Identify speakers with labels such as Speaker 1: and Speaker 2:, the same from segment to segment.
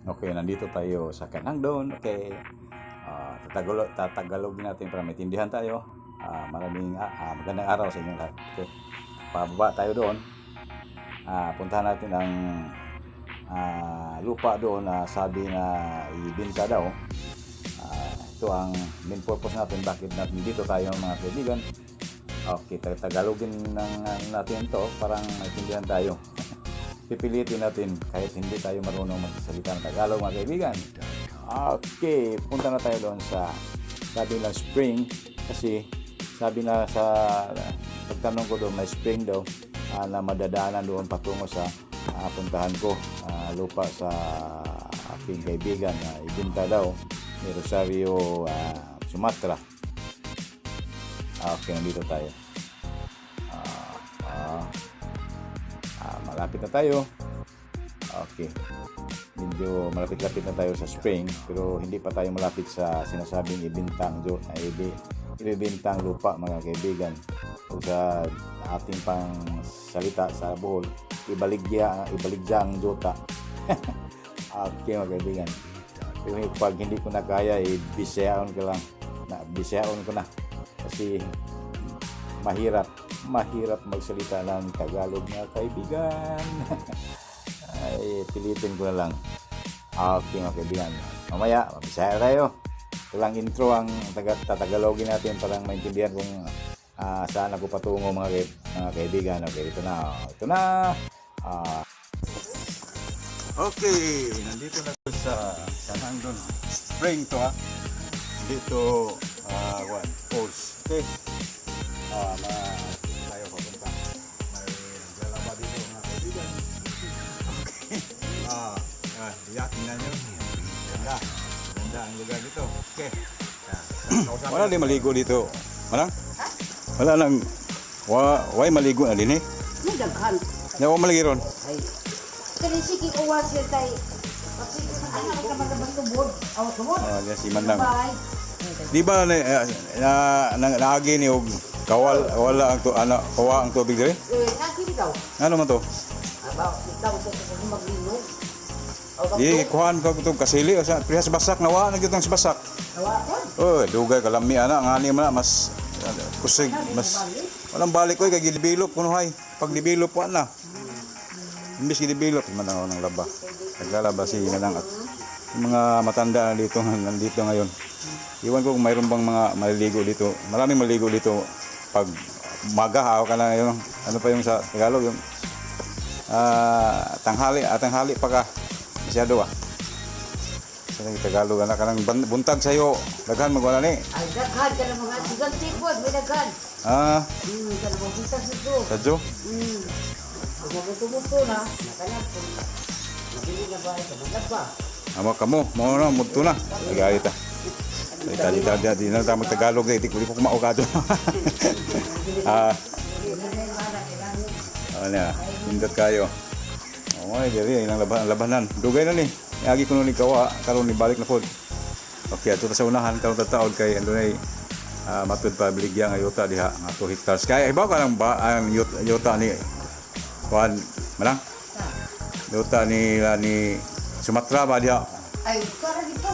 Speaker 1: Okay, nandito tayo sa Canangdon. Okay. Tatagalogin natin para maintindihan tayo. Magandang araw sa inyo lahat. Okay. Pababa tayo doon. Puntahan natin ang lupa doon na sabi na ibinta daw. Ito ang main purpose natin, bakit natin dito tayo mga kaibigan. Okay, tagalogin natin ito parang maintindihan tayo. Pipilitin natin kahit hindi tayo marunong magsalita ng Tagalog mga kaibigan. Okay, punta na tayo doon sa sabi ng spring, kasi sabi na sa pagtanong ko doon may spring daw na madadaanan doon patungo sa puntahan ko, lupa sa aking kaibigan na ibinta daw ni Rosario, Sumatra. Okay, nandito tayo. Malapit na tayo. Okay. Medyo malapit-lapit na tayo sa spring, pero hindi pa tayo malapit sa sinasabing ibintang lupa mga kaibigan. O sa ating pang salita sa Bohol, ibaligyang jota. Okay mga kaibigan. Pero pag hindi ko na kaya, bisayaon ko lang. Bisayaon ko na. Kasi mahirap magsalita ng Tagalog na kaibigan. Ay, pilitin ko na lang. Okay mga kaibigan, mamaya mabisaya tayo. Ito lang intro ang tatagalogin natin para maintindihan kung saan ako patungo mga kaibigan. Okay, ito na. Okay, nandito na sa Canangdon Spring to dito falls. Okay. Tayo papunta. May naglalaba dito mga kaibigan. Okay. Tingnan nyo. Ganda ang lugar dito. Okay. Wala din maligo dito. Wala nang why maligo na din eh.
Speaker 2: Daghan.
Speaker 1: Yawa malagi ron.
Speaker 2: Ay. Kani sige uwas siya tay. Kasi ano ka magabang tubod. Aw tubod.
Speaker 1: Yan si Manang. Di ba naagi ni og kawal wala ang kawa ang tubig dire?
Speaker 2: Nakili daw.
Speaker 1: Ano man to?
Speaker 2: Aba, ikaw ko maglinog.
Speaker 1: Di kuhan ka to kasili sa prihas basak nawa na gyud ang basak.
Speaker 2: Nawa kon.
Speaker 1: Dugay kalami ana ngani man mas kusig mas walang balik kay gidevelop kuno hay. Pag develop wa na. Imbis gidevelop man ang laba. Naglalaba si Nanang at mga matanda nandito ngayon. Iwan ko kung mayroon bang mga maliligo dito. Maraming maliligo dito pag umaga ka na yun. Ano pa yung sa Tagalog yung tanghali pa ka. Masyado Sa Tagalog anak ka ng buntag sa'yo. Daghan magwala ni.
Speaker 2: Ay daghan ka ng mga sigang tipod, may daghan.
Speaker 1: Ka
Speaker 2: na mga buntag sa to.
Speaker 1: Sadyo?
Speaker 2: Magbuto na. Nakanya po. Mabili na ba ito? Magdagba.
Speaker 1: Kamo, mo na, muto na. Nag-aalita. Di na tayo mag-Tagalog dito. Kuli ko kumaukado. Pindot kayo. Diri ilang labanan. Dugay na ni. Agi ko ni kawa karon ni balik na pod. Okay, ato sa unahan karon taon kay andunay matud pa biligya nga yuta diha nga 2 hectares. Kay ibaw ka lang ba ang yuta ni kuan manang? Yuta ni Sumatra ba diha?
Speaker 2: Ay, kara dito.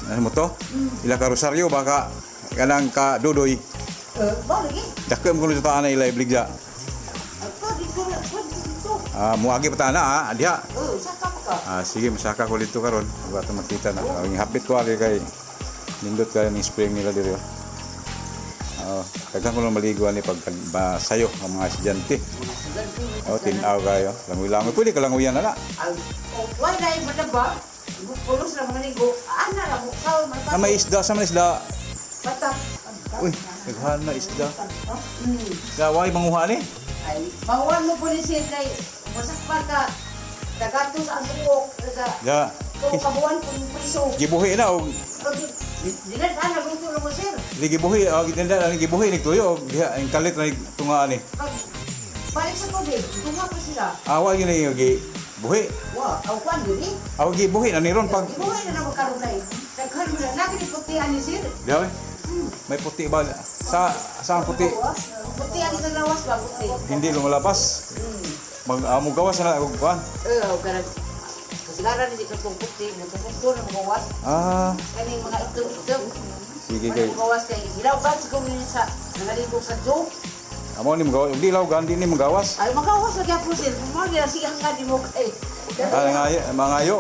Speaker 1: Ano mo to? Ila ka Rosario baka kanang ka Dudoy.
Speaker 2: Ba lagi?
Speaker 1: Dakem ko ni yuta na ila biligya.
Speaker 2: Ako dito.
Speaker 1: Muagi pa na diha.
Speaker 2: Saka pa ka.
Speaker 1: Sige, masaka ko dito karon. Bato makita na. Ang hapit ko kay nindot kayo ng spring nila dito. Kaghan ko lang maliguan ni pag sayo ang mga estudyante. Tinaw kayo. Langoy-langoy. Pwede ka langoyan na.
Speaker 2: Why na yung mataba? Pulos lang manigo. Ana lang bukaw.
Speaker 1: May isda. Sa may isda.
Speaker 2: Patak.
Speaker 1: Uy, naghan na isda. Sa way manguha ni?
Speaker 2: Ay, mahuan mo po ni siya kay masakpan ka. Nagatos ang buhok.
Speaker 1: Ya.
Speaker 2: Kabuhan po yung priso.
Speaker 1: Gibuhi na og
Speaker 2: Dinan ka, nagluto lang mo sir.
Speaker 1: gibuhi ginda ang gibuhi ni tuyo diha ang kalit na tunga ni.
Speaker 2: Balik sa tubig, tunga pa sila.
Speaker 1: Wa gyud ni gibuhi.
Speaker 2: Wow, aw kwan gini.
Speaker 1: Gibuhi na ni ron pag
Speaker 2: Ibuhay na naman karoon na eh. Nagkan mo na, nakikiputihan ni sir.
Speaker 1: diha. May puti ba sa ang puti?
Speaker 2: Putihan ito lawas ba, puti?
Speaker 1: Hindi lumalabas. Mag gawas na og kuan.
Speaker 2: Oo, karag. sigara ni dito kung puti, nagkukunto ng gawas. Kaning mga itlog-itlog.
Speaker 1: Sige kay.
Speaker 2: Gawas kay ilawgan siguro yun sa nangaligo sa zoo.
Speaker 1: Amo ni magawas, di lawgan di ni magawas.
Speaker 2: Ay, magawas lagi po sir. Mga gira siya nga di mo kay.
Speaker 1: Mangayo.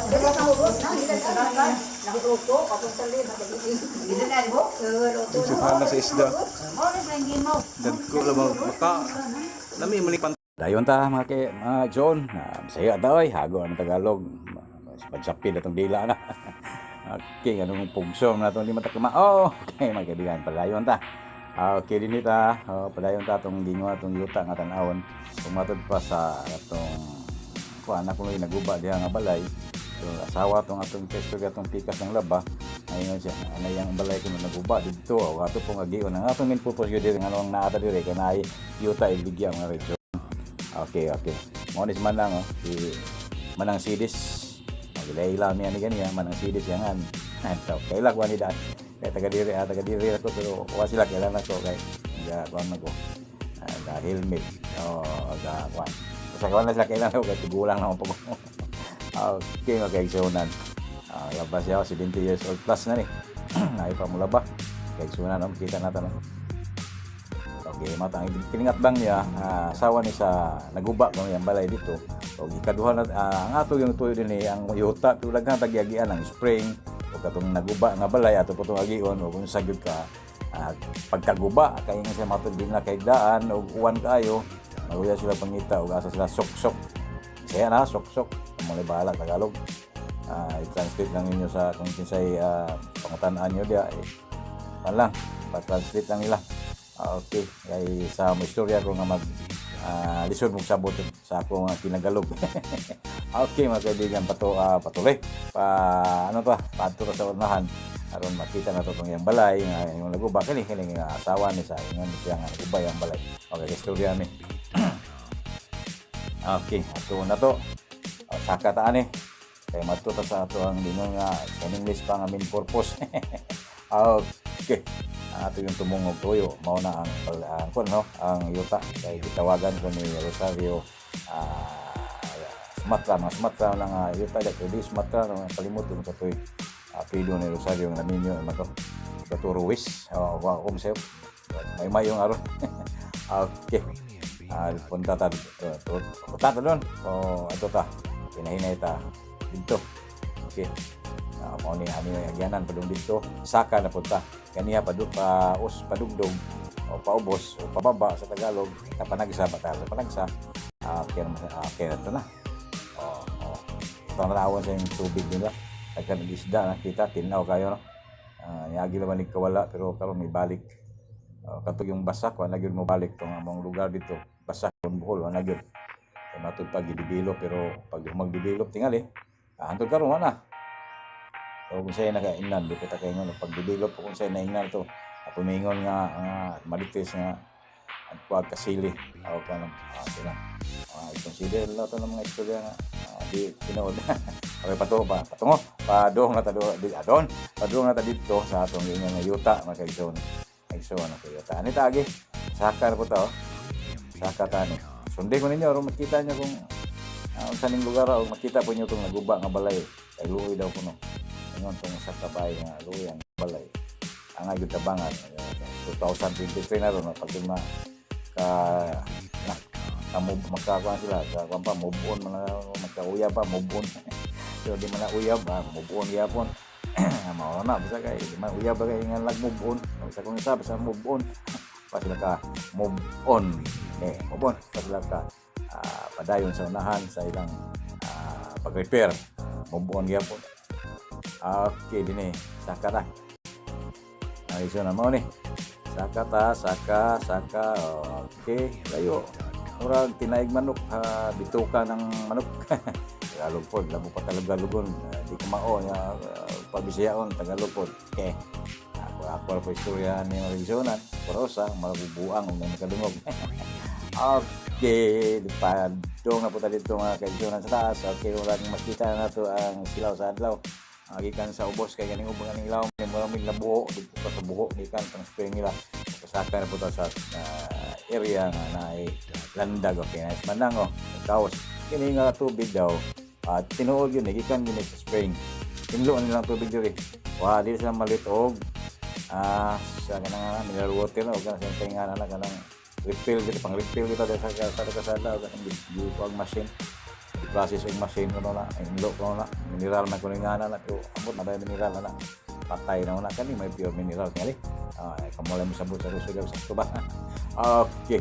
Speaker 2: Diba sa hugot na? Nakututo, patutali, nakagiging. Hindi na mo?
Speaker 1: Suhana sa isda.
Speaker 2: Ano sa hindi mo?
Speaker 1: Dagko lamang maka. Lami manipan. Dayon ta mga John, masaya daw ay hago ang Tagalog. Pagsapid atong dila na. Okay, anong pugsong na itong lima takama. Okay, mga kaibigan, padayon ta. Okay, din ita, padayon ta itong ginwa, itong yuta nga tanawon. Tumatod pa sa itong anak ko ngayon naguba diha nga balay. So, asawa itong atong pesto atong pikas ng laba. Ngayon siya, yung balay ko na naguba dito. Ato pong agiyon. Ang atong min purpose yun din, anong naata dire, kanay yuta ibigyan mga region. Okay. Monis man lang, si Manang Sidis. Magilay-ila niya ni ganyan, Manang Sidis yan. Kailan ko nila. Kaya taga-diri ako, pero wala sila kailan ako. Kaya kuwan ako. Helmet. Kuwan. Sa kawan na sila kailan ako, kaya tigulang naman po. Okay, magkaigsunan. Labas siya, 70 years old plus na ni. Ay pa mula ba? Kaigsunan, kita natin. Okay, matang kiningat bang niya, asawa ni sa naguba kung yung balay dito. So, ikaduha na, ang ato yung tuyo din ang yuta, pero lang tagyagian ang spring, o katong naguba nga balay, ato po itong agion, o kung sagyod ka, pagkaguba, kaya nga siya matod din na kaigdaan, o uwan kayo, maguya sila pangita, o asa sila sok-sok. Kaya na, sok-sok, muli bahala, Tagalog. I-translate lang ninyo sa, kung kinsay pangutanaan nyo diya, lang, pa-translate lang nila. Okay, kay sa mo istorya ko nga mag lisod mong sabot sa akong kinagalog. Okay, mga kaibigan, patuloy. Paadto sa unahan aron makita na to tong yang balay nga yung naguba kini nga asawa ni sa ingon siya nga naguba yang balay. Okay, istorya ni. Okay, ato na to. Saka ta ani. Kay matuto sa ato ang dingon nga sa English pa nga main purpose. Okay. Ato yung tumungog tuyo mao na ang yuta kay gitawagan ko ni Rosario Sumatra lang yuta dito di Sumatra kalimutan ko toy apelyido ni Rosario ng ninyo mato Gaturuwis kung sayo may yung aron. Okay, punta ta doon ato ta hinahinay ta dito. Okay, mao ni ani agyanan padung dito saka na punta kaniya padugdog o paubos o pababa sa Tagalog kapanagsa panagsa okay ito na ito na naawon sa yung tubig nila agkan isda nakita tinaw kayo yagi naman nagkawala pero karon may balik katog yung basak wala gyud mo balik tong among lugar dito basak kon buhol wala gyud matud pag gidevelop pero pag magdevelop tingali antod karon wala. O kung sa'yo nakaingnan, di kita kaingon. Pag-develop kung sa'yo naingnan ito, pumingon nga malitis nga at kuwag kasili. O ka lang, sila. I-consider lang ito ng mga istorya nga di pinood. Okay, patungo. Padong na ta dito sa atong ganyan nga yuta, mga kaigsoon. Kaigsoon na yuta. Ano tagi? Saka na po ito. Saka tani. Sunday ko ninyo, makita nyo kung saan yung lugar o makita po nyo itong naguba nga balay. Kay luoy daw po no. Ngayon itong sa kabay nga luyang balay ang agad tabangan 2023 na ron pag magkakuha sila move on magkauyab pa move on so di man na uyab move on yapon mao na bisa kay di man uyab kay nga lag move on sa kung isa basta move on pa sila ka move on pa sila ka padayon sa unahan sa ilang pag-repair move on yapon. Okay, din saka ta. Iso na mo ni. Saka. Okay, layo. Murag tinaig manok, bituka ng manok. Tagalog pod, labo pa Tagalogon. Di ko mao nya pabisayaon Tagalog pod. Okay. Ako po istorya ni Marisonan, Porosa, mabubuang ng nakadungog. Okay, padong na po tayo dito mga kaibigan sa taas. Okay, murag makita na to ang silaw sa adlaw. Gikan sa ubos kay ganing ubos ganing ilaw may maraming labuho dito sa buho gikan tang spring nila pasaka na po sa area nga na landag okay nice manang kaos kini nga tubig daw tinuod yun gikan gini sa spring. Tinlo nilang tubig diri. Di sila malitog. Sa kanang mineral water o kanang sa tinga na kanang refill kita pang refill kita sa kasada o kanang giwag machine. I-process og machine kuno na inlo kuno na mineral na kuno nga na to ambot na ba mineral na patay na una kani may pure mineral kani. Kamulay mo sabot sa rusog sa tuba. Okay.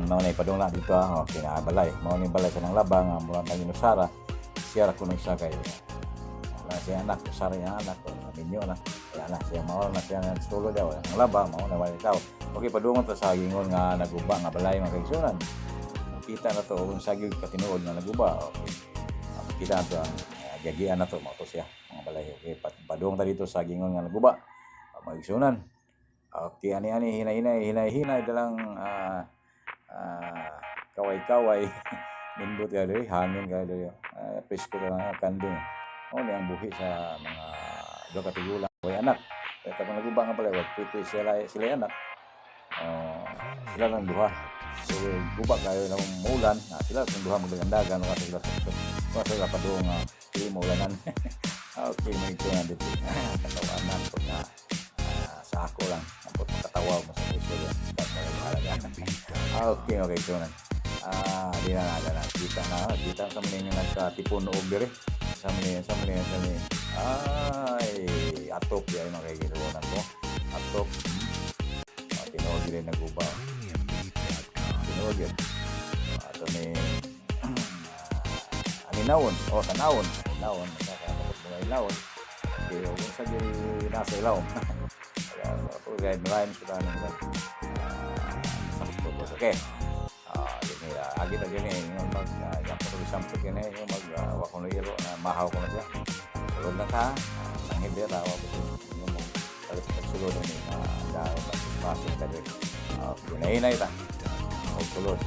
Speaker 1: Mao na ipadong na dito okay na balay. Mao ni balay sa nang labang mula na ginusara. Siya ra kuno sa kay siya anak, usara niya anak ko, ninyo na. Kaya na siya mao na siya ng solo daw. Ang laba mao na wala ikaw. Okay padungon ta sa gingon nga naguba nga balay mga kaigsunan. Kita na to kung sagyog katinuod nga naguba. Okay. Kita na to ang gagian na to mao to siya mga balay. Okay, padung ta dito sa gingon nga naguba. Mga igsunan. Okay, ani hinay dalang kaway-kaway. Nindot ya diri hangin ka diri. Presko na kanding. Ni ang buhi sa mga do katigulang way anak. Kaya kapag naguba nga pala, wag sila anak. Sila lang duha. So, guba kayo ng mulan. Sila lang duha magdagandagan. Sila pa doon nga hindi mulanan. Okay, may ito nga dito. Katawanan po na sa ako lang. Kapag makatawa mo sa puso yan. Okay, ito na. Di na kita sa mga nagkatipon o bire. Sa mga atop yan ang kaigilunan ko. Atop. Tinuod yun naguba. Tinuod yun. Ato ni aninawon. Tanawon. Nakakapot mga ilawon. Okay, kung sa nasa ilawon. Kaya ito guys, maraming sila ng sakto. Okay. Agit na gini yung mag-sampot gini yung mag-wakon na iro na mahaw ko na siya. Sulod na ka, ang hindi rawa ko yung pagsulod na yung dahil na pasok ka din. Pinahinay ta. Pagsulod.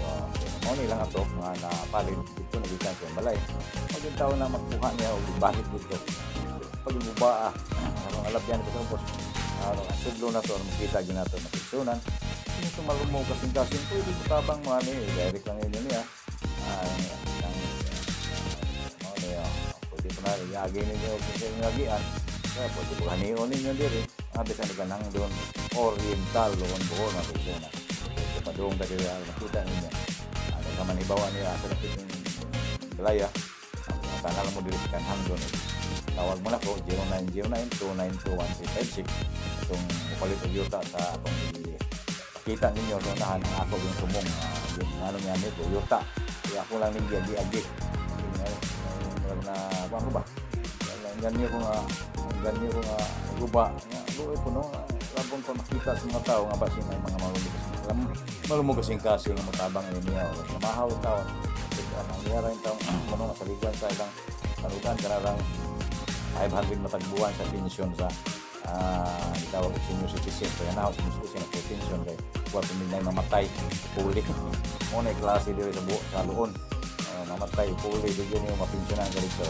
Speaker 1: Mo nilang ato nga napalid dito na dito sa balay. Pag yung tao na magkuha niya o bakit dito. Pag yung buba ang alabyan ito po. Sudlo na to, makita gina to nakisunan. Ito malumo kasing-kasing pwede mo tabang mo direct lang yun niya. Pwede po na iagay ninyo sa inyong agian. Kaya pwede po hanion ninyo diri. Bisa na ganang doon oriental doon buhol na pwede na. Pwede pa doon dahil nakita ninyo. Sa manibawa niya sa nakiting balaya. Ang kanal mo diri sa kanhang doon. Tawag mo na po 0909-292-1356. Itong mupalit o yuta sa atong kita ninyo sa unahan ang ako yung sumong yung ano niya nito, yuta. Kaya ako lang ninyo di-agi. Na ano ba? Ganyan ko nga guba. Luoy po no. Labong pa makita sa mga tao nga ba may mga malumog kasing-kasing nga matabang niya. Namahaw tao. Ang niyara yung tao manong nasaligan sa ilang kalugan kararang 500 matagbuan sa pensyon sa itawag senior citizen. Kaya na senior citizen na pension kay buwan pamilya mamatay puli. Muna klase dito sa luon. Mamatay puli bigyan niyo mapensyonan galit sa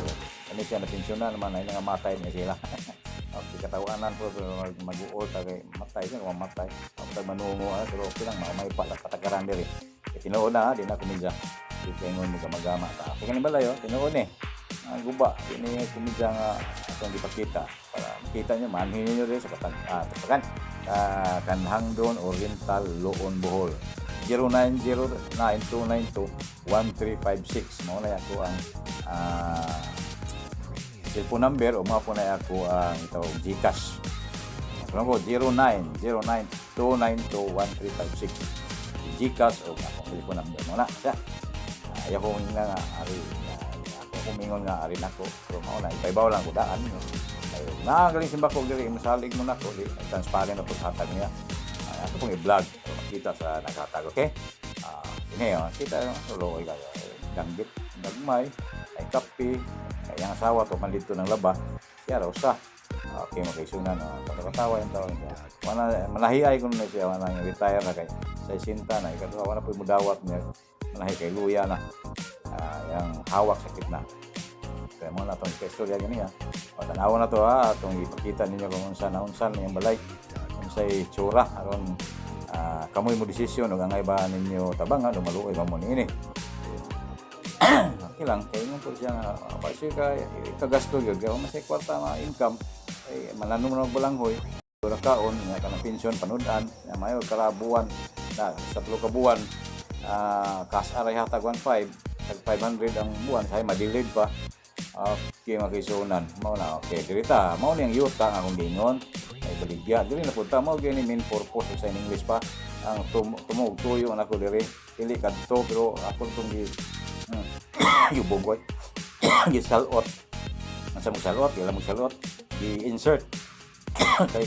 Speaker 1: ano siya na pensyonan naman ay nangamatay niya sila. Okay, katawanan po mag-uol kay matay siya mamatay. Mamatay manungo pero okay lang may patagaran diri. Tinuod na di na kumidya. Di kaingon mo gamagama ta. Kaya ni balayo tinuod ni. Ang guba ini kumidya nga atong gipakita para makita niyo manhin niyo rin sa tapakan kanhang doon Oriental Loon Bohol 0909-292-1356 mo na ako ang cellphone number o mga po na ako ang itawag Gcash. Ano ko 0909-292-1356 Gcash o akong cellphone number mo na siya. Ayaw ko nga kumingon nga arin ako pero mauna ipaibaw lang ko daan nakagaling simba ko diri masalig mo na ko transparent na po sa hatag niya ako pong i-vlog makita sa naghatag okay ini kita solo kayo ganggit nagmay ay kape ay ang asawa to man dito ng laba siya raw sa okay makaisunan pagkatawa yung taon manahiay ko na siya nang retire na kay sa isinta na ikaw na po mo dawat niya manahi kay luya na yang hawak sakit na. Kaya mo na itong istorya niya. Tanawa na ito itong ipakita ninyo kung unsan yung balay. Kung sa'y tsura. Aron kamoy mo desisyon o angay ba ninyo tabangan o maluoy ba mo ini. Okay. okay lang kay mo po siya nga kasi kagasto gyud kay masay kwarta nga income ay mananom na balanghoy ora kaon nga kanang pensyon panudan na mayo karabuan na sa 3 ka buwan cash aray hatag 1.5 tag 500 ang buwan say madelayed pa. Okay, makisunan mao na okay dirita mao ni ang yuta nga akong gingon ay baligya dili na punta mao gyud ni main purpose sa English pa ang tumog tuyo nako diri dili kadto pero ako tong yubog koy gisalot asa mo salot ila mo salot i-insert kay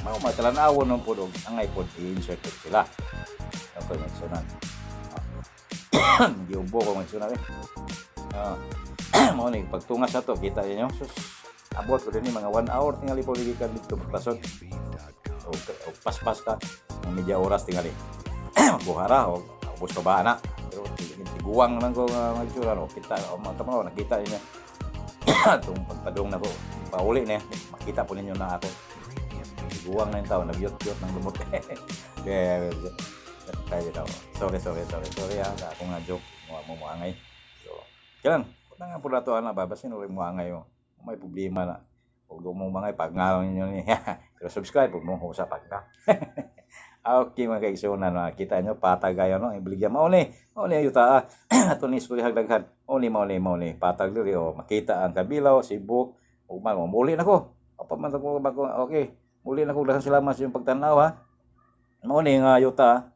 Speaker 1: mao matalan-awon ng pudog ang iPod i-insert sila ako magsunan yubog ko magsunan mao ni pagtungas sa to kita niyo sus abot ko din mga 1 hour tingali po gikan dito pasod o paspas ka ng media oras tingali buhara o ubos pa ba na pero tiguang lang ko magsura no kita o matamaw nakita niyo tung pagpadong na ko pauli na makita po ninyo na ako tiguang na yung tao nabyot-byot ng lumot kaya daw sorry ako nga joke mo angay so kailan nga po nato na babasin ulit mo angay may problema na huwag mo mga ipagngawin nyo niya pero subscribe huwag mo sa pagka okay mga kaigsunan kita nyo patagayon no ibaligya mauli yuta ato ni isuri hagdaghan mauli patag diri makita ang Kabilaw Cebu ug muli na ko man ko okay muli na ko daghang salamat sa inyong pagtanaw ha mauli nga yuta